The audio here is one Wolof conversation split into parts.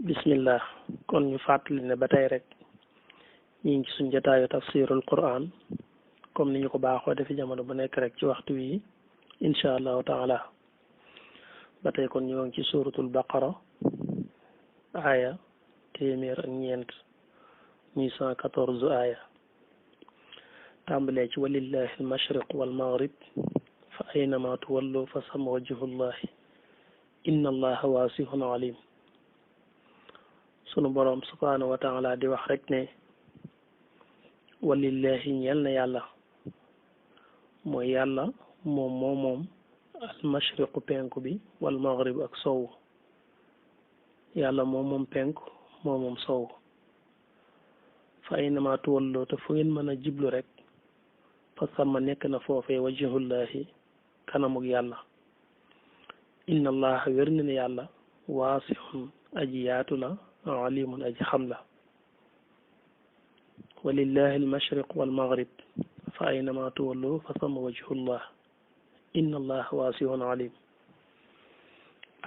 bismillah kon ñu fàttali ne ba tey rek ñu ngi ci suñ jotaayu tafsirul quran comme ni ñu ko baaxoo defi jamono bu nekk rek ci waxtu wi incha allahu taala ba tey kon ñoo ngi ci suratul baqara aaya téeméer ak ñeent muy 114 aaya tàmbalee ci walillahi almashriq walmaghrib fa aynama tuwallu fa sama wajhullahi inna allaha wasihun alim sunu boroom subhaanahu wa taala di wax rek ne walillahi ñeel na yàlla mooy yàlla moom almashriqu penku bi wal maghrib ak sowu yàlla moom penku moom sowu fa aynama tuwallu te fu ngeen mën a jiblu rek fa sama nekk na foofee wajhullahi kanamug yàlla inna allaha wér na ne yàlla waasixun aji yaatu la alimun aji xam la walillahi almashriq walmaghrib fa aynama tuwallu fa sama wajhullah inna allaha waasixun alim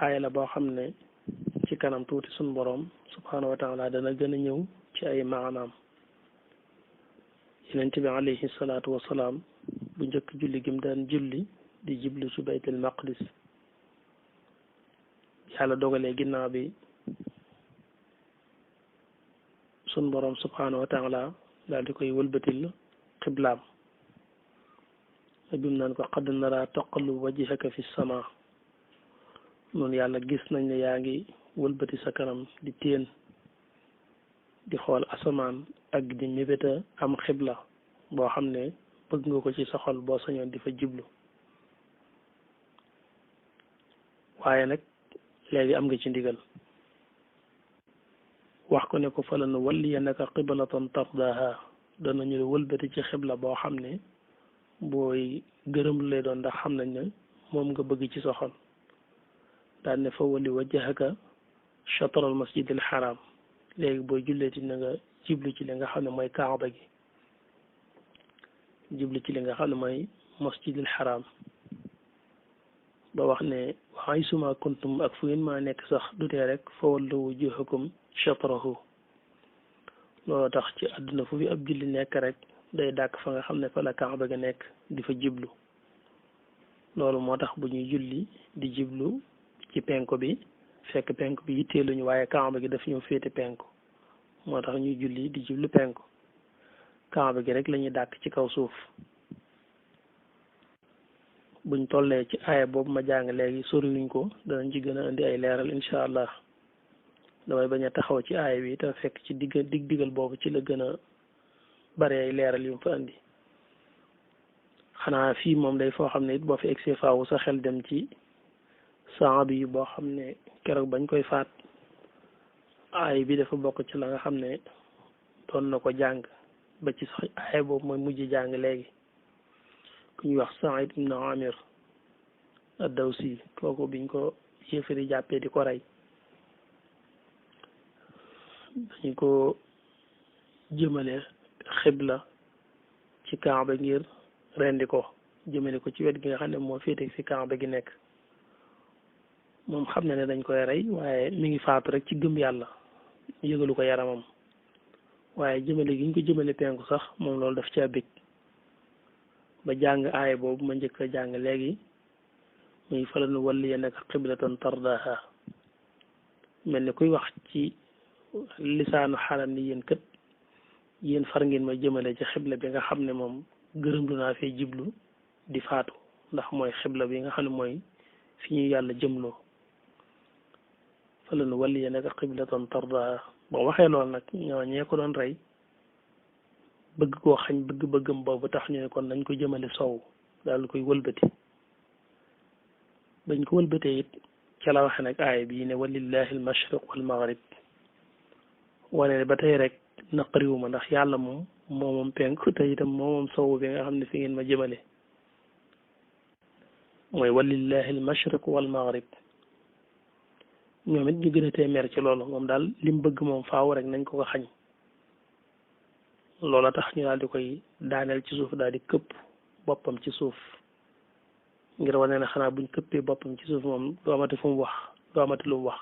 aaya la boo xam ne ci kanam tuuti suñ boroom subhaanahu wa taala dana gën a ñëw ci ay maanaam yonent bi alayhi salaatu wasalaam bu njëkk julli gim daan julli di jiblu ci baytul maqdis yàlla dogalee ginnaaw bi sun boroom subhaanahu wa taala daal di koy wëlbatil xiblaam bim naan ko qad nara taqalluba wajhaka fi sama noonu yàlla gis nañ ne yaa ngi wëlbati sa kanam di téen di xool asamaan ak di mébéta am xibla boo xam ne bëgg nga ko ci sa xol boo sañoon di fa jiblu waaye nag léegi am nga ci ndigal wax ko ne ko falanu walliyannaka qiblatan tardaha danañu wëlbati ci xibla boo xam ne booy gërëm lay doon ndax xam nañ ne moom nga bëgg ci sa xol daan ne fa walli wajhaka shatral masjidil haram léegi booy julleeti na nga jiblu ci li nga xam ne mooy kaaba gi jiblu ci li nga xam ne mooy masjidil haram ba wax ne waxay suma kuntum ak fu ngeen maa nekk sax dutee rek fa wallu wujuhakum shatrahu loolu tax ci àdduna fu fi ab julli nekk rek day dàkk fa nga xam ne fa la kaaba ga nekk di fa jiblu loolu moo tax bu ñuy julli di jiblu ci penku bi fekk penku bi yitteeluñu waaye kaaba gi daf ñëw féete penku moo tax ñuy julli di jiblu penku kaaba gi rek la ñuy dàkk ci kaw suuf buñ tollee ci aaya boobu ma jàng léegi soriwuñ ko danañ ci gën a indi ay leeral incha allah damay bañ a taxaw ci aaya bi te fekk ci digal boobu ci la gën a bare ay leeral yu mu fa indi xanaa fii moom day foo xam ne it boo fi egsee faawu sa xel dem ci sahabi yi boo xam ne keroog bañ koy faat aaya bi dafa bokk ci la nga xam ne doon na ko jàng ba ci sax aaya boobu mooy mujj jàng léegi ku ñuy wax Saïd ibn Amir ad-Dawsi kooku biñ ko yéefari jàppee di ko rey dañu ko jëmale xibla ci kaaba ngir rendi ko jëmale ko ci wet gi nga xam ne moo féete fi kaaba gi nekk moom xam na ne dañ koy rey waaye mi ngi faatu rek ci gëm yàlla yëgalu ko yaramam waaye jëmale gi ñu ko jëmale penku sax moom loolu daf caa bég ba jàng aaya boobu ma njëkk a jàng léegi muy falanu walliyannaka qiblatan tardaha mel ni kuy wax ci lisaanu xalam ni yéen kët yéen far ngeen ma jëmale ci xibla bi nga xam ne moom gërëm lu naa fee jiblu di faatu ndax mooy xibla bi nga xam ne mooy fi ñu yàlla jëmloo falanu walliyannaka qiblatan tardaha boo waxee loolu nag ñoo ñee ko doon rey bëgg koo xañ bëgg-bëggam boobu tax ñu ne kon nañ ko jëmale sow daal koy wëlbati bañ ko wëlbatee it ca la waxe nag aaya bii ne walillahi almashriq walmaghrib wane ba tey rek naqariwuma ndax yàlla moom penk te itam moom sow bi nga xam ne fi ngeen ma jëmale mooy walillahi almashriq walmaghrib ñoom it ñu gën a téeméer ci loolu moom daal lim bëgg moom faaw rek nañ ko xañ loola tax ñu daal di koy daaneel ci suuf daal di këpp boppam ci suuf ngir wane ne xanaa buñ këppee boppam ci suuf moom du amati fu mu wax du amati lu mu wax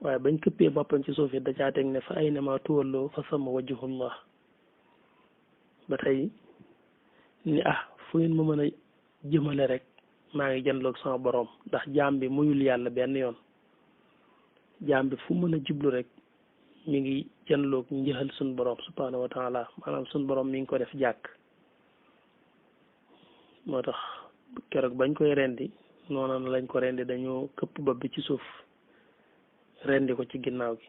waaye bañ këppee boppam ci suuf it da caa teg ne fa aynama tuwallu fa sama wajhullah ba tey ni fu ngeen ma mën a jëmale rek maa ngi janloog sama borom ndax jaam bi muyul yàlla benn yoon jaam bi fu mën a jublu rek mi ngi janloog njëxal suñ borom subhanahu wa taala maanaam suñ borom mi ngi ko def jàkk moo tax keroog bañ koy rendi noonu lañ ko rendi dañoo këpp bopp bi ci suuf rendi ko ci ginnaaw gi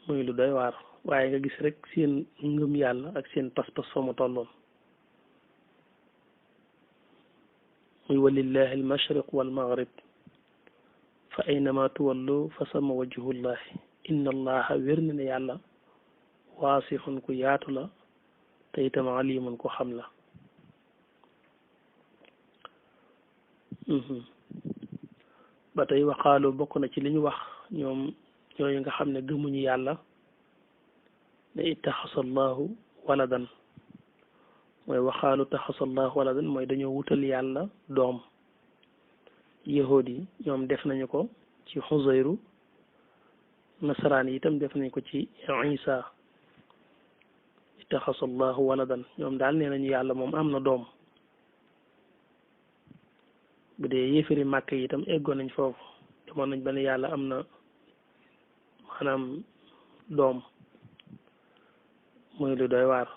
muy lu doy waar waaye nga gis rek seen ngëm yàlla ak seen pas-pas fa mu tolloon muy walillahi almashriq walmaghrib fa aynama tuwallu fa sama wajhullahi inna allaha wér na ne yàlla waasixun ku yaatu la te itam alimun ku xam la ba tey waxaalu bokk na ci li ñu wax ñoom ñooñu nga xam ne gëmuñu yàlla ne ittaxasa allahu waladan mooy waxaalu taxasa allahu waladan mooy dañoo wutal yàlla doom yahood yi ñoom def nañu ko ci xusayru nasaraan yi itam def nañu ko ci isa ittaxasa allahu waladan ñoom daal nee nañu yàlla moom am na doom bu dee yéefari màkk yi itam eggoon nañ foofu demoon nañ ba ne yàlla am na maanaam doom muy lu doy waar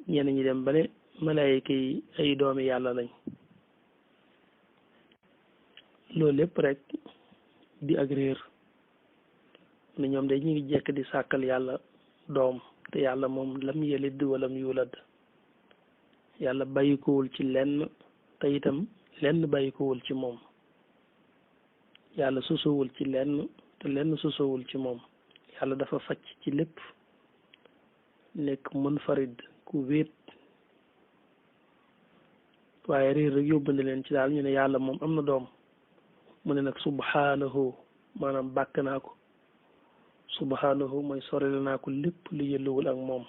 ñenn ñi dem ba ne malaayika yi ay doomi yàlla lañ loolu lépp rek di ak réer ne ñoom day ñu ngi jekk di sàkkal yàlla doom te yàlla moom lam yelid walam yulad yàlla bàyyikowul ci lenn te itam lenn bàyyikowul ci moom yàlla sosowul ci lenn te lenn sosowul ci moom yàlla dafa facc ci lépp nekk munfarid ku wéet waaye réer rek yóbbu na leen ci daal ñu ne yàlla moom am na doom mu ne nag subhanahu maanaam bàkk naa ko subhanahu mooy sorel naa ko lépp lu yëlluwul ak moom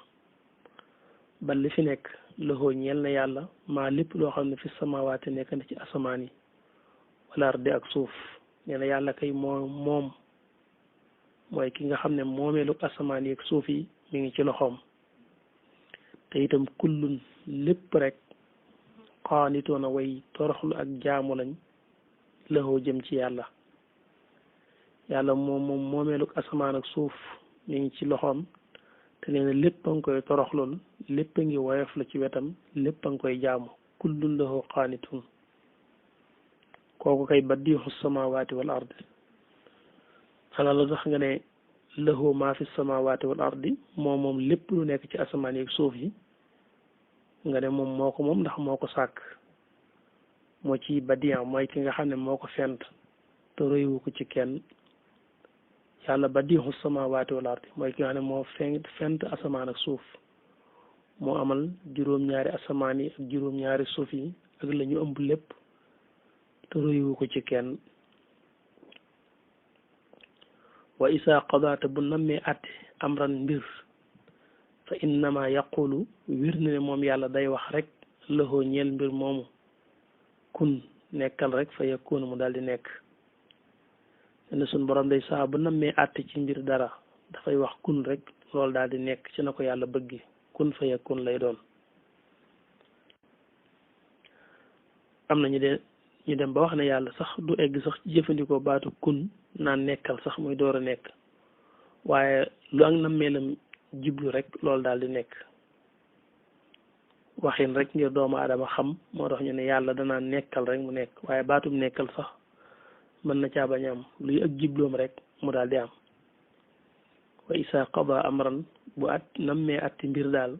ba li fi nekk loxoo ñeel na yàlla maa lépp loo xam ne fi samawaati nekk na ci asamaan yi wala ardi ak suuf nee na yàlla kay moom mooy ki nga xam ne moomeelu asamaan yi ak suuf yi mi ngi ci loxoom te itam kullun lépp rek qaanitoona way toroxlu ak jaamu lañ loxoo jëm ci yàlla yàlla moom moomeelu asamaan ak suuf mi ngi ci loxoom te nee na lépp a ngi koy toroxlul lépp a ngi woyof la ci wetam lépp a ngi koy jaamu kullun lahu qaanitun kooku kay badiixu samawaati wal ardi xanaa la tax nga ne lahu maa fi samawaati wal ardi moom lépp lu nekk ci asamaan yi ak suuf yi nga ne moom moo ko moom ndax moo ko sàkk moo ci badiyan mooy ki nga xam ne moo ko fent te roywu ko ci kenn yàlla badiixu samawaati wal ardi mooy ki nga xam ne moo fent asamaan ak suuf moo amal juróom-ñaari asamaan yi ak juróom-ñaari suuf yi ak la ñu ëmb lépp te roywu ko ci kenn wa isa qadaata bu nammee àtte amran mbir fa innama yaqulu wir na ne moom yàlla day wax rek loxoo ñeel mbir moomu kun nekkal rek fa yakunu mu daal di nekk ne suñ borom day saa bu nammee àtte ci mbir dara dafay wax kun rek loolu daal di nekk ci na ko yàlla bëggi kun fa yakun lay doon am na ñu dem ba wax ne yàlla sax du egg sax ci jëfandikoo baatu kun naan nekkal sax muy door a nekk waaye lu ak nammeelam jublu rek loolu daal di nekk waxin rek ngir doomu aadama xam moo tax ñu ne yàlla danaa nekkal rek mu nekk waaye baatum nekkal sax mën na caa bañ am luy ak jubloom rek mu daal di am wa isa qada amran bu at nammee atti mbir daal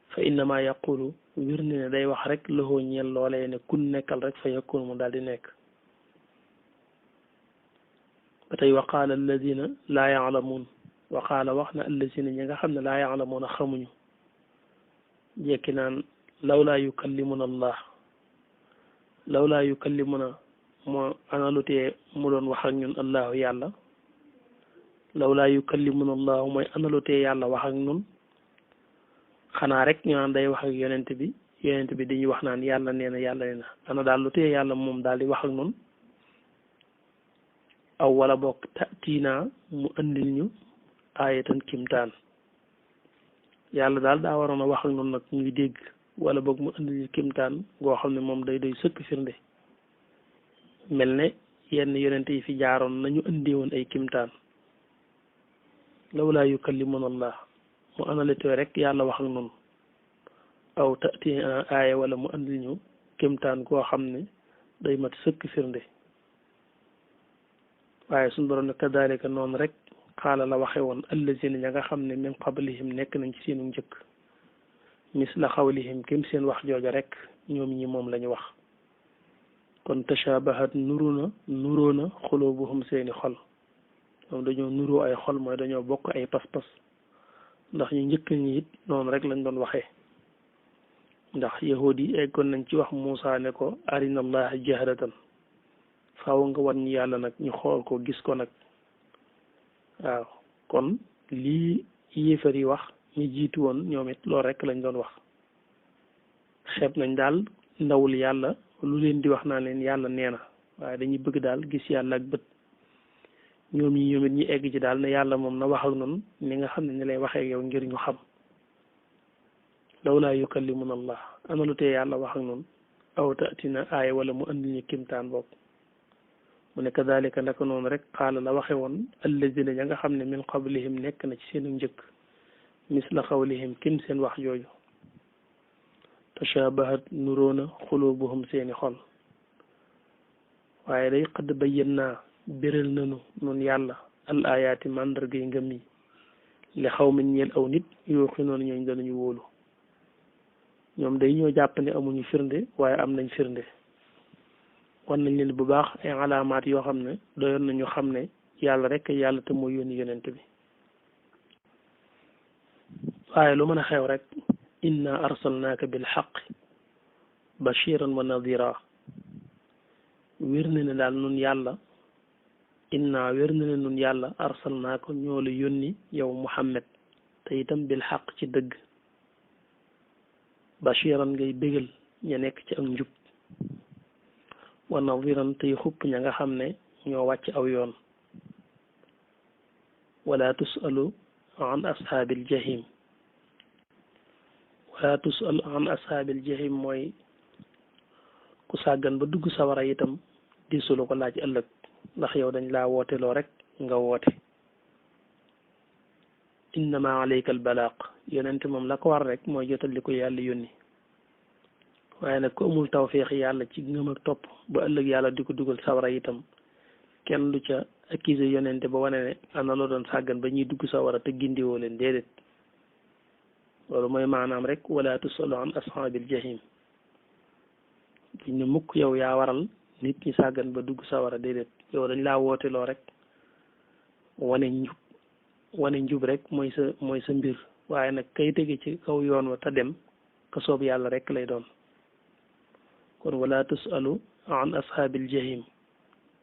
fa innama yaqulu wir ni ne day wax rek loxoo ñeel loolee ne kun nekkal rek fa yakun mu daal di nekk ba tey wa qaala alladina laa yaalamuun wa qaala wax na alladina ñi nga xam ne laa yaalamuun a xamuñu jekki naan lawlaa yukallimuna allah lawlaa yukallimuna moo analutee mu doon wax ak ñun allahu yàlla lawlaa yukallimuna allahu mooy analutee yàlla wax ak ñun xanaa rek ñu naan day wax ak yonent bi dañuy wax naan yàlla nee na yàlla nee na ana daal lu tee yàlla moom daal di wax ak ñun aw wala bokk taatiina mu andil ñu aayatan kimtaan yàlla daal daa waroon a wax ak noonu nag ñuy dégg wala boog mu andil ñu kimtaan goo xam ne moom day doy sëkk firnde mel ne yenn yonente yi fi jaaroon nañu indi woon ay kimtaan lawlaa yukallimuna allah mu analyté rek yàlla wax ak noonu aw taatiina aaya wala mu andil ñu kimtaan goo xam ne day mat sëkk firnde waaye suñu borom ne kadalika noonu rek xaala la waxe woon allazina ña nga xam ne min qablihim nekk nañ ci seenu njëkk misla xawlihim kim seen wax jooja rek ñoom ñi moom la ñu wax kon tashabahat nuróona xulubuhum seeni xol ñoom dañoo nuroo ay xol mooy dañoo bokk ay pas-pas ndax ñu njëkk ñi it noonu rek lañ doon waxee ndax yahud yi eggoon nañ ci wax Muusa ne ko arina allaha jahratan faaw nga wan ñu yàlla nag ñu xool ko gis ko nag waaw kon lii yéefar yi wax ñu jiitu woon ñoom it loolu rek lañ doon wax xeeb nañ daal ndawul yàlla lu leen di wax naa leen yàlla nee na waaye dañuy bëgg daal gis yàlla ak bët ñoom it ñu egg ci daal ne yàlla moom na wax ak noonu ni nga xam ne ni lay waxee ak yow ngir ñu xam lawlaa yukallimuna allah ana lu tee yàlla wax ak noonu aw taatina aaya wala mu andi ñu kimtaan bopp mu ne kadalika naka noonu rek xaala la waxe woon allazina ña nga xam ne min qablihim nekk na ci seenu njëkk misla xawlihim kim seen wax jooju tashabahat nuróona xulubuhum seeni xol waaye day xadd bayyannaa béral nanu nun yàlla al ayaati màndargay ngëm yi li xaw min ñeel aw nit yoo xi noonu ñooñ danañu wóolu ñoom day ñoo jàpp ne amuñu firnde waaye am nañ firnde wan nañ leen bu baax ay alaamaat yoo xam ne doyoon nañu xam ne yàlla rek yàlla te mooy yónni yonent bi waaye lu mën a xew rek inna arsalnaaka bil xaq bashiran wa nadira wér na ne daal nun yàlla inna wér na ne nun yàlla arsalnaaka ñoo la yónni yow Muhammad te itam bil xaq ci dëgg bashiran ngay bégal ña nekk ci ak njub wa nadiran tey xupp ña nga xam ne ñoo wàcc aw yoon wala tusalu an ashaabil jahim wala tusalu an ashaabil jahim mooy ku sàggan ba dugg sawara itam disulu ko laaj ëllëg ndax yow dañ laa wooteloo rek nga woote innama alayka al balaaq yonent moom la ko war rek mooy jotal li ko yàlla yónni waaye nag ku amul tawféex yàlla ci ngëm ak topp ba ëllëg yàlla di ko dugal sawara itam kenn du ca accusé yonente ba wane ne ana loo doon sàggan ba ñuy dugg sawara te gindiwoo leen déedéet loolu mooy maanaam rek wala tusalu an ashaabil jahim duñ ne mukk yow yaa waral nit ñi sàggan ba dugg sawara déedéet yow dañ laa wooteloo rek wane njub rek mooy sa mbir waaye nag kay tege ci kaw yoon wa te dem ka soob yàlla rek lay doon kon wala tusalu an ashaabil jahim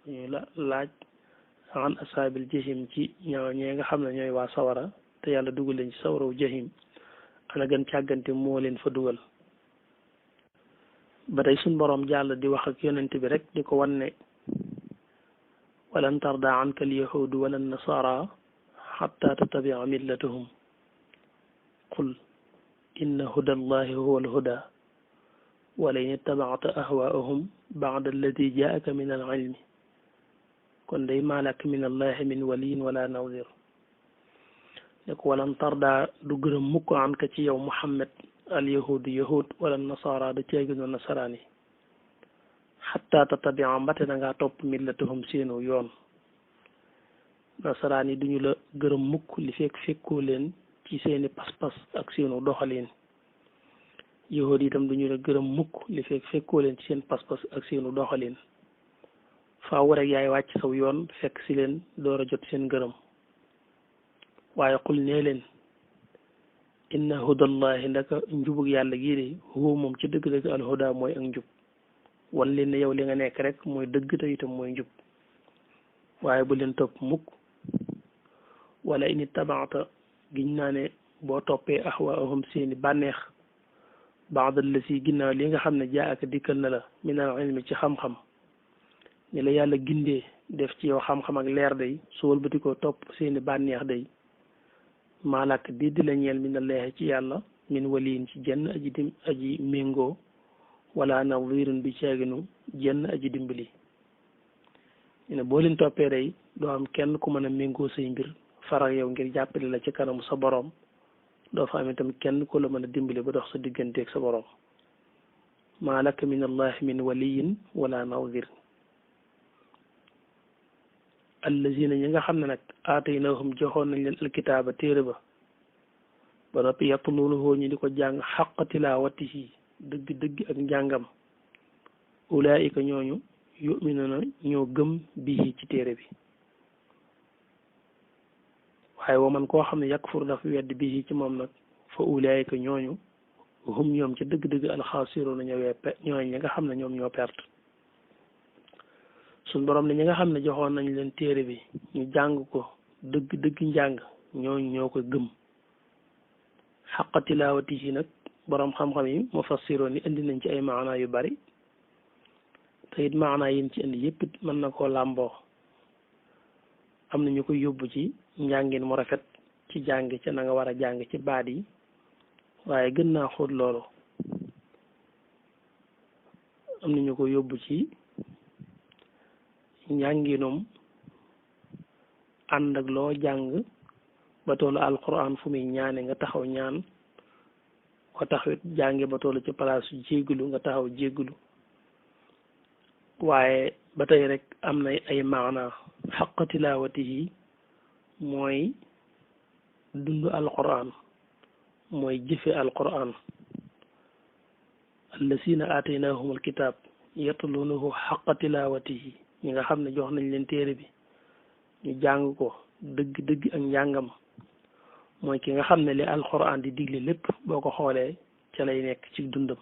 ñu la laaj an ashaabil jahim ci ñee nga xam ne ñooy waa sawara te yàlla dugal leen ci sawaraw jahim ana gën càggante moo leen fa dugal ba tey suñ boroom jàll di wax ak yonent bi rek di ko wan ne walan tarda anka al yahudu wala nasara xatta tatabia millatahum qul inna huda allahi huwa alhuda wala in ittabacta ahwaahum bacda alladi jaaka min al ilmi kon day maalak min allahi min waliyin wala nawdir ne ko walan tarda du gërëm mukk an ka ci yow Muhammad al yahud wala nasara da ceegino nasaraan yi xatta tatabia mbate na ngaa topp millatahum seenu yoon nasaraan yi duñu la gërëm mukk li fekk fekkoo leen ci seeni pas-pas ak seenu doxalin yahud itam duñu la gërëm mukk li fekk fekkoo leen ci seen pas-pas ak seenu doxalin faaw rek yaay wàcc saw yoon fekk si leen door a jot seen gërëm waaye xul nee leen inna hudallahi ndaka njubug yàlla gii de huwa moom ci dëgg-dëgg alhuda mooy ak njub wan leen ne yow li nga nekk rek mooy dëgg te itam mooy njub waaye bu leen topp mukk wala in ittabaata giñ naa ne boo toppee ahwaahum seeni bànneex baadal la si ginnaaw li nga xam ne jaa ak dikkal na la minal ilmi ci xam-xam ni la yàlla gindee def ci yow xam-xam ak leer day su wëlbati ko topp seeni bànneex day maalak di la ñeel min allahi ci yàlla min waliin ci jenn aji méngoo wala nadirun bi caaginu jenn aji dimbali ñu ne boo leen toppee day doo am kenn ku mën a méngoo say mbir farak yow ngir jàppale la ci kanamu sa boroom doo fa am itam kenn ku la mën a dimbali ba dox sa digganteeg sa boroom maa laka min allahi min waliyin wala nadir allazina ñi nga xam ne nag aataynahum joxoon nañ leen alkitaaba téere ba noppi yatluunahu ñu di ko jàng xaqa tilaawatihi dëgg ak njàngam ulaayika ñooñu yuminuna ñoo gëm bihi ci téere bi waaye wa man koo xam ne yakfur dafa wedd bihi ci moom nag fa ulaayika ñooñu hum ñoom ci dëgg alxaasiruuna ñooy ñi nga xam ne ñoom ñoo perte suñ borom ne ñi nga xam ne joxoon nañ leen téere bi ñu jàng ko dëgg njàng ñooñu ñoo ko gëm xaqa tilaawatihi nag borom xam-xam yi mufassiroon yi indi nañ ci ay maana yu bari te it maana yin ci indi yëpp it mën na koo làmboo am na ñu koy yóbbu ci njàngin mu rafet ci jàng ca na nga war a jàng ci baat yi waaye gën naa xóot loolu am na ñu ko yóbbu ci njànginum ànd ak loo jàng ba tollu alquran fu muy ñaane nga taxaw ñaan ko taxawit jànge ba tollu ci palaasu jéggulu nga taxaw jéggulu waaye ba tey rek am na ay maana xaqa tilaawatihi mooy dund alquran mooy jëfe alquran allasina aataynahum alkitab yatluunahu xaqa tilaawatihi ñi nga xam ne jox nañ leen téere bi ñu jàng ko dëgg ak njàngam mooy ki nga xam ne li alquran di digle lépp boo ko xoolee ca lay nekk ci dundam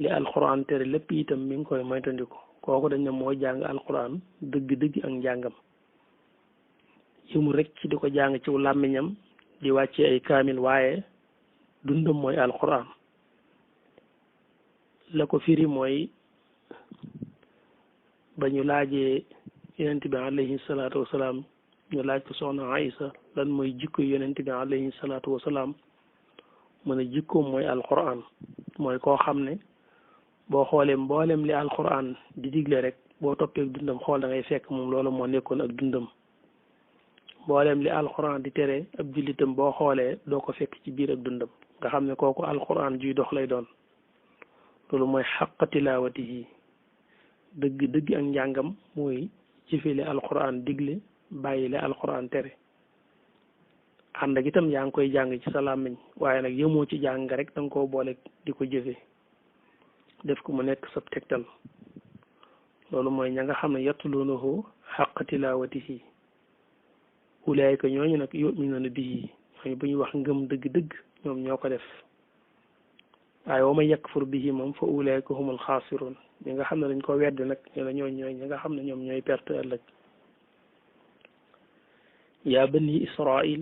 li alquran tere lépp itam mi ngi koy moytandiku kooku dañ ne moo jàng alquran dëgg ak njàngam yëmu rek ci di ko jàng ci làmmiñam di wàccee ay kaamil waaye dundam mooy alquran la ko firi mooy ba ñu laajee yonent bi alayhi salaatu wasalaam ñu laaj ko soxna Aïsa lan mooy jikko yonent bi alayhi salaatu wasalaam mu ne jikkoom mooy alquran mooy koo xam ne boo xoolee mboolem li alquran di digle rek boo toppee dundam xool da ngay fekk moom loolu moo nekkoon ak dundam mboolem li alquran di tere ab jullitam boo xoolee doo ko fekk ci biir ak dundam nga xam ne kooku alquran juy dox lay doon loolu mooy xaqa tilaawatihi dëgg ak njàngam mooy jëfe li alquran digle bàyyi li alquran tere ànd ak itam yaa ngi koy jàng ci sa làmmiñ waaye nag yëmoo ci jàng rek da nga koo boole di ko jëfe def ko mu nekk sab tegtal loolu mooy ña nga xam ne yatluunahu xaqa tilaawatihi ulaayika ñooñu nag yuminuuna bihi ñooñu bu ñuy wax ngëm dëgg ñoom ñoo ko def waaye wa man yakfur bihi moom fa ulaayika humul xaasiruun ñi nga xam ne dañ ko wedd nag ñooy ñi nga xam ne ñoom ñooy perte ëllëg yaa bani israil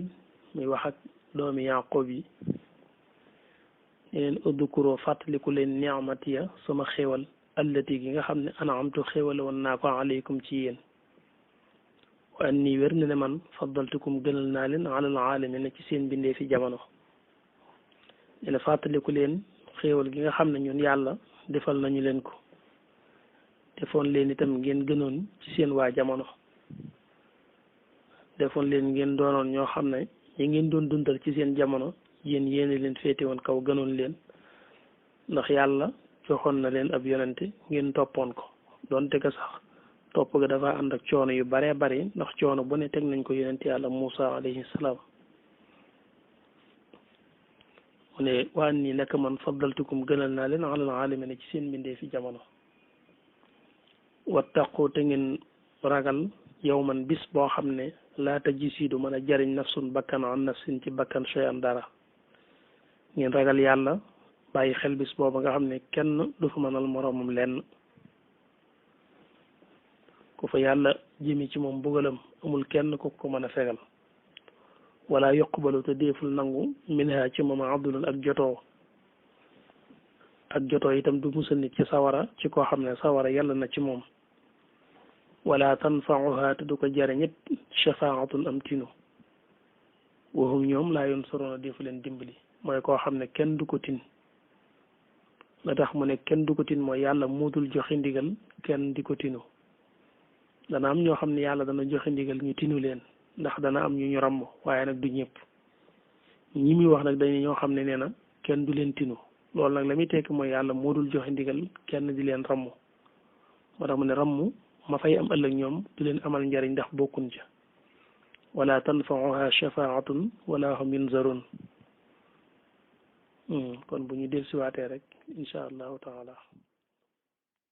muy wax ak doomi yaqub yi ne leen udkuroo fàttaliku leen ni'matiya sama xéwal allati gi nga xam ne an'amtu xéwal woon naa ko aleykum ci yéen wa anni wér na ne man faddaltukum gënal naa leen alal aalamiina ci seen bindee fi jamono ne na fàttaliku leen xéwal gi nga xam ne ñun yàlla defal nañu leen ko defoon leen itam ngeen gënoon ci seen waa jamono defoon leen ngeen doonoon ñoo xam ne ñi ngeen doon dundal ci seen jamono yéen yéene leen féete woon kaw gënoon leen ndax yàlla joxoon na leen ab yonente ngeen toppoon ko doonte ko sax topp ga dafa ànd ak coono yu baree bari ndax coono bu ne teg nañ ko yonente yàlla Muusa alayhi salaam mu ne waa nii nekk man faddaltukum gënal naa leen alal aalamiina ci seen mbindee fi jamono wattaqu te ngeen ragal yawman bis boo xam ne laa tajzi du mën a jariñ nafsun bakkan an nafsin ci bakkan shay'an dara ngeen ragal yàlla bàyyi xel bis booba nga xam ne kenn du fa mënal moroomam lenn ku fa yàlla jëmi ci moom bugalam amul kenn ku ko mën a fegal wala yuqbalu te déeful nangu minha ci moom abdulun ak jotoo itam du musal nit ci sawara ci koo xam ne sawara yàlla na ci moom wala tanfauha te du ko jariñit shafaatun am tinu waxum ñoom laa yunsaruuna defu leen dimbali mooy koo xam ne kenn du ko tin la tax mu ne kenn du ko tin mooy yàlla muudul joxe ndigal kenn di ko tinu dana am ñoo xam ne yàlla dana joxe ndigal ñu tinu leen ndax dana am ñu ñu ràmm waaye nag du ñëpp ñi muy wax nag dañu ñoo xam ne nee na kenn du leen tinu loolu nag la muy tekki mooy yàlla muudul joxe ndigal kenn di leen ràmm moo tax mu ne ràmm ma fay am ëllëg ñoom du leen amal njariñ ndax bokkuñ ca wala tanfauha shafaatun wala hum yunzarun kon bu ñu dellusiwaatee rek incha allahu taala